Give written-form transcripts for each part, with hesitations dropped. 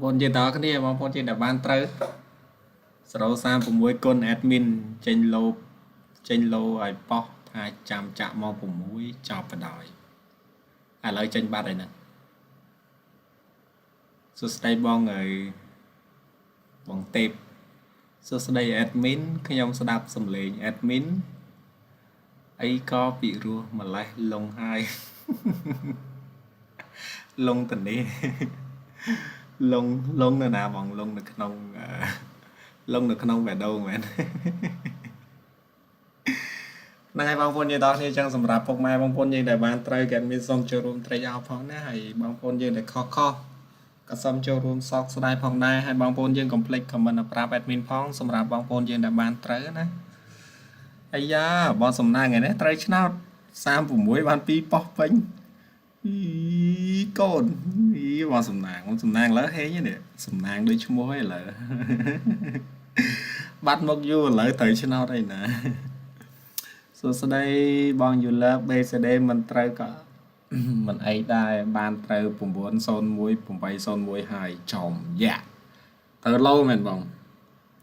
បងជាតើគ្នាបងប្អូនជាតែបានត្រូវ036គុណ admin ចេញលោឲ្យប៉ោះថាចាំចាក់ម៉ោង6ចប់បណ្ដោយឥឡូវចេញបាត់ហើយហ្នឹងសួស្ដីបងហើយបងទេពសួស្ដី admin ខ្ញុំស្ដាប់សំឡេង admin អីក៏ពិរោះម្លេះលងហើយលងតនេះលងនៅណាបងលងនៅក្នុងបេះដូងមែនហ្នឹងហើយបងប្អូនយើងដល់គ្នាចឹងសម្រាប់ពុកម៉ែបងប្អូនយើងដែលបានត្រូវគេមានសូមចូលរួមត្រេកអរផងណាហើយបងប្អូនយើងដែលខុសក៏សូមចូលរួមសោកស្ដាយផងដែរហើយបងប្អូនយើងកុំភ្លេច comment ប្រាប់ admin ផងសម្រាប់បងប្អូនយើងដែលបានត្រូវណាអាយ៉ាបងសំណាងឯនេះត្រូវឆ្នោត36បាន2ប៉ោះពេញអីកូនអីបងសំណាងលើហេងនេះសំណាងដូចឈ្មោះឯឥឡូវបាត់មកយូរឥឡូវត្រូវឆ្នោតអីណាសួស្ដីបងយូឡា BCD មិនត្រូវក៏មិនអីដែរបានត្រូវ901 801ហើយចំយ៉ាត្រូវឡូមែនបង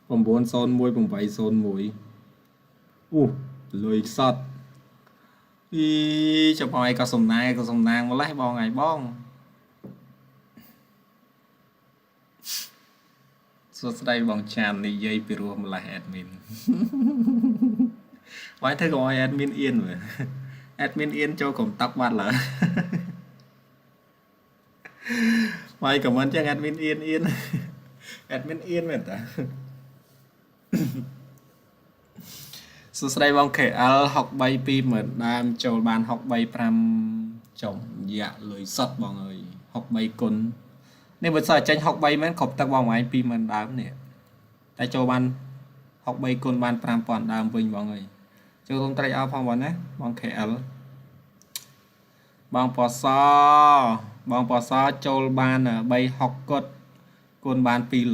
901 801អូលុយសតអីចាំបងឯងក៏សំណាងម្លេះបងឯងបងសួស្ដីបងចាននិយាយពីរោះម្លេះ admin វាយធ្វើកុំឲ្យ admin អៀនមើល admin អៀនចូលក្រុមតាក់បាត់ឡើយវាយ comment ចឹង admin អៀន admin អៀនមែនតាសួស្ដីបង KL 63 20000ដើមចូលបាន635ចំយ៉ាក់លុយសតបងអើយ63គុណនេះបើសិនចេញ63មែនគ្រប់ទឹកបងឯង 20000ដើមនេះតែចូលបាន63គុណបាន 5000ដើមវិញបងអើយចូលរួមត្រេកអរផងបងណាបង KL បងពសចូលបាន360គុណបាន2